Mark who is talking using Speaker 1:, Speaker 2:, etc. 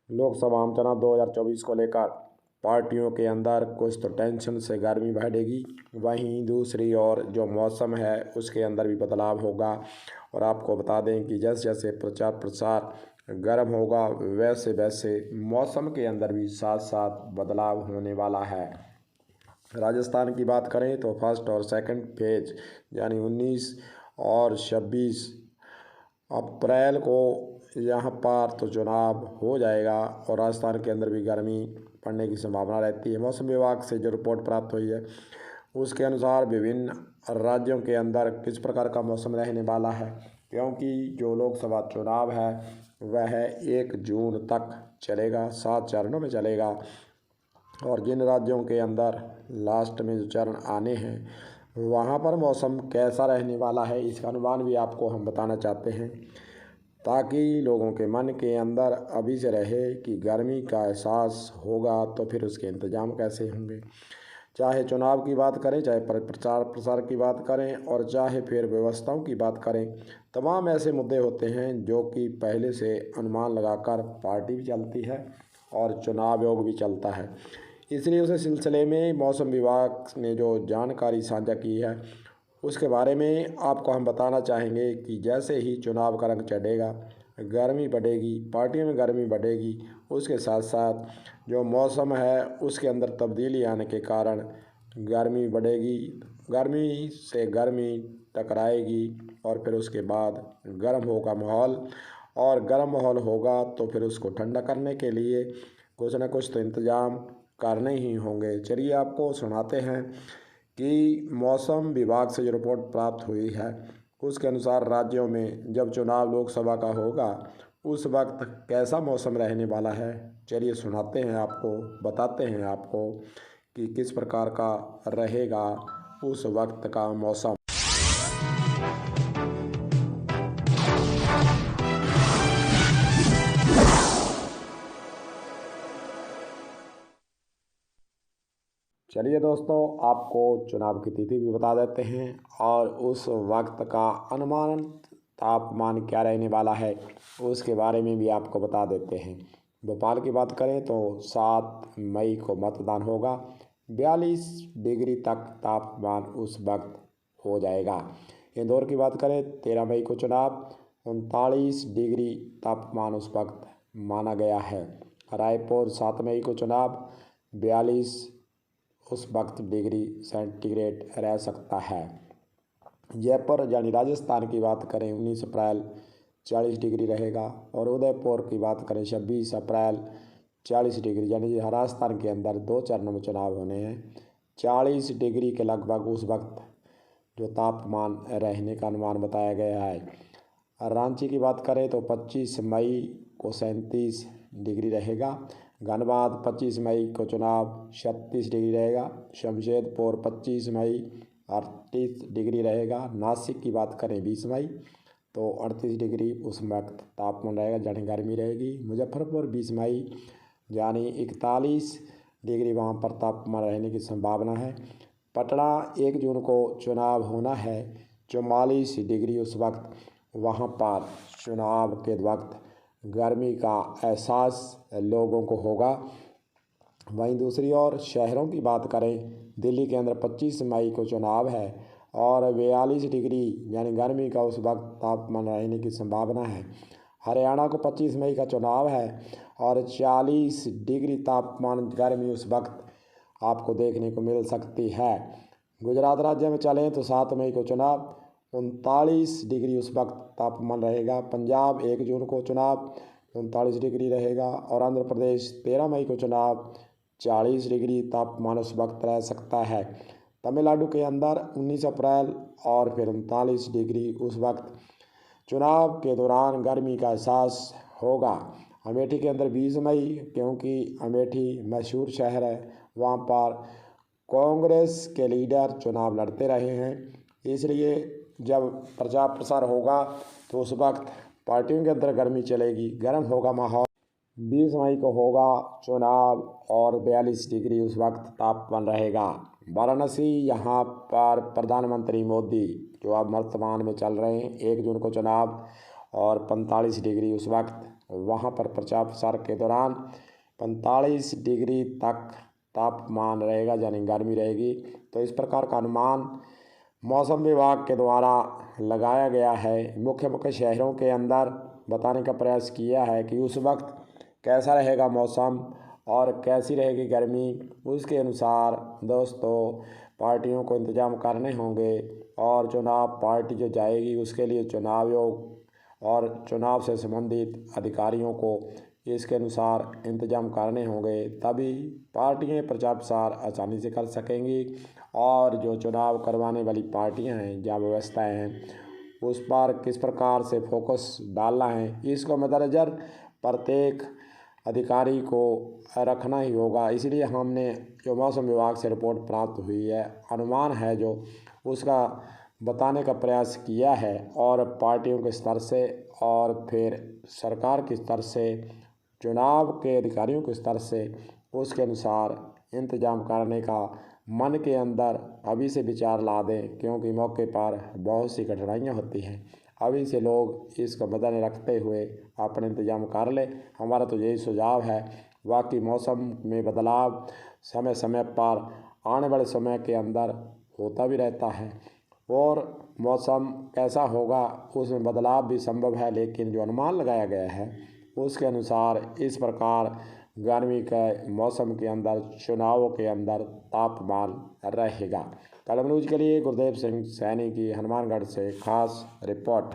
Speaker 1: लोकसभा आम चुनाव 2024 को लेकर पार्टियों के अंदर कुछ तो टेंशन से गर्मी बढ़ेगी, वहीं दूसरी ओर जो मौसम है उसके अंदर भी बदलाव होगा। और आपको बता दें कि जैसे जैसे प्रचार प्रसार गर्म होगा वैसे वैसे मौसम के अंदर भी साथ साथ बदलाव होने वाला है। राजस्थान की बात करें तो फर्स्ट और सेकंड फेज यानी 19 और 26 अप्रैल को यहाँ पर तो चुनाव हो जाएगा और राजस्थान के अंदर भी गर्मी पड़ने की संभावना रहती है। मौसम विभाग से जो रिपोर्ट प्राप्त हुई है उसके अनुसार विभिन्न राज्यों के अंदर किस प्रकार का मौसम रहने वाला है, क्योंकि जो लोकसभा चुनाव है वह 1 जून तक चलेगा, 7 चरणों में चलेगा। और जिन राज्यों के अंदर लास्ट में जो चरण आने हैं वहाँ पर मौसम कैसा रहने वाला है इसका अनुमान भी आपको हम बताना चाहते हैं, ताकि लोगों के मन के अंदर अभी से रहे कि गर्मी का एहसास होगा तो फिर उसके इंतज़ाम कैसे होंगे। चाहे चुनाव की बात करें, चाहे प्रचार प्रसार की बात करें और चाहे फिर व्यवस्थाओं की बात करें, तमाम ऐसे मुद्दे होते हैं जो कि पहले से अनुमान लगाकर पार्टी भी चलती है और चुनाव योग भी चलता है। इसलिए उस सिलसिले में मौसम विभाग ने जो जानकारी साझा की है उसके बारे में आपको हम बताना चाहेंगे कि जैसे ही चुनाव का रंग चढ़ेगा गर्मी बढ़ेगी, पार्टियों में गर्मी बढ़ेगी, उसके साथ साथ जो मौसम है उसके अंदर तब्दीली आने के कारण गर्मी बढ़ेगी, गर्मी से गर्मी टकराएगी और फिर उसके बाद गर्म होगा माहौल। और गर्म माहौल होगा तो फिर उसको ठंडा करने के लिए कुछ न कुछ तो इंतज़ाम करने ही होंगे। चलिए आपको सुनाते हैं कि मौसम विभाग से जो रिपोर्ट प्राप्त हुई है उसके अनुसार राज्यों में जब चुनाव लोकसभा का होगा उस वक्त कैसा मौसम रहने वाला है। चलिए सुनाते हैं आपको, बताते हैं आपको कि किस प्रकार का रहेगा उस वक्त का मौसम। चलिए दोस्तों, आपको चुनाव की तिथि भी बता देते हैं और उस वक्त का अनुमान तापमान क्या रहने वाला है उसके बारे में भी आपको बता देते हैं। भोपाल की बात करें तो 7 मई को मतदान होगा, 42 डिग्री तक तापमान उस वक्त हो जाएगा। इंदौर की बात करें 13 मई को चुनाव, 39 डिग्री तापमान उस वक्त माना गया है। रायपुर 7 मई को चुनाव, 42 उस वक्त डिग्री सेंटीग्रेड रह सकता है। जयपुर यानी राजस्थान की बात करें 19 अप्रैल 40 डिग्री रहेगा और उदयपुर की बात करें 26 अप्रैल 40 डिग्री, यानी राजस्थान के अंदर 2 चरणों में चुनाव होने हैं। 40 डिग्री के लगभग उस वक्त जो तापमान रहने का अनुमान बताया गया है। रांची की बात करें तो 25 मई को 37 डिग्री रहेगा। धनबाद 25 मई को चुनाव 36 डिग्री रहेगा। शमशेदपुर 25 मई 38 डिग्री रहेगा। नासिक की बात करें 20 मई तो 38 डिग्री उस वक्त तापमान रहेगा, यानी गर्मी रहेगी। मुजफ्फरपुर 20 मई यानी 41 डिग्री वहाँ पर तापमान रहने की संभावना है। पटना 1 जून को चुनाव होना है, 44 डिग्री उस वक्त वहाँ पर चुनाव के वक्त गर्मी का एहसास लोगों को होगा। वहीं दूसरी ओर शहरों की बात करें, दिल्ली के अंदर 25 मई को चुनाव है और 42 डिग्री यानी गर्मी का उस वक्त तापमान रहने की संभावना है। हरियाणा को 25 मई का चुनाव है और 40 डिग्री तापमान गर्मी उस वक्त आपको देखने को मिल सकती है। गुजरात राज्य में चलें तो 7 मई को चुनाव, 39 डिग्री उस वक्त तापमान रहेगा। पंजाब 1 जून को चुनाव, 39 डिग्री रहेगा और आंध्र प्रदेश 13 मई को चुनाव, 40 डिग्री तापमान उस वक्त रह सकता है। तमिलनाडु के अंदर 19 अप्रैल और फिर 39 डिग्री उस वक्त चुनाव के दौरान गर्मी का एहसास होगा। अमेठी के अंदर 20 मई, क्योंकि अमेठी मशहूर शहर है, वहाँ पर कांग्रेस के लीडर चुनाव लड़ते रहे हैं, इसलिए जब प्रचार प्रसार होगा तो उस वक्त पार्टियों के अंदर गर्मी चलेगी, गर्म होगा माहौल। 20 मई को होगा चुनाव और 42 डिग्री उस वक्त तापमान रहेगा। वाराणसी, यहाँ पर प्रधानमंत्री मोदी जो अब वर्तमान में चल रहे हैं, 1 जून को चुनाव और 45 डिग्री उस वक्त वहाँ पर प्रचार प्रसार के दौरान 45 डिग्री तक तापमान रहेगा, यानी गर्मी रहेगी। तो इस प्रकार का अनुमान मौसम विभाग के द्वारा लगाया गया है। मुख्य मुख्य शहरों के अंदर बताने का प्रयास किया है कि उस वक्त कैसा रहेगा मौसम और कैसी रहेगी गर्मी। उसके अनुसार दोस्तों पार्टियों को इंतजाम करने होंगे और चुनाव पार्टी जो जाएगी उसके लिए चुनाव आयोग और चुनाव से संबंधित अधिकारियों को इसके अनुसार इंतजाम करने होंगे, तभी पार्टियां प्रचार प्रसार आसानी से कर सकेंगी। और जो चुनाव करवाने वाली पार्टियां हैं, जहाँ व्यवस्थाएं हैं, उस पर किस प्रकार से फोकस डालना है, इसको मद्देनज़र प्रत्येक अधिकारी को रखना ही होगा। इसलिए हमने जो मौसम विभाग से रिपोर्ट प्राप्त हुई है, अनुमान है जो, उसका बताने का प्रयास किया है। और पार्टियों के स्तर से और फिर सरकार के स्तर से, चुनाव के अधिकारियों के स्तर से उसके अनुसार इंतजाम करने का मन के अंदर अभी से विचार ला दें, क्योंकि मौके पर बहुत सी कठिनाइयाँ होती हैं। अभी से लोग इसको मद्देनज़र रखते हुए अपने इंतजाम कर ले। हमारा तो यही सुझाव है। बाकी मौसम में बदलाव समय समय पर आने वाले समय के अंदर होता भी रहता है और मौसम कैसा होगा उसमें बदलाव भी संभव है, लेकिन जो अनुमान लगाया गया है उसके अनुसार इस प्रकार गर्मी के मौसम के अंदर, चुनावों के अंदर तापमान रहेगा। कलम न्यूज़ के लिए गुरदेव सिंह सैनी की हनुमानगढ़ से खास रिपोर्ट।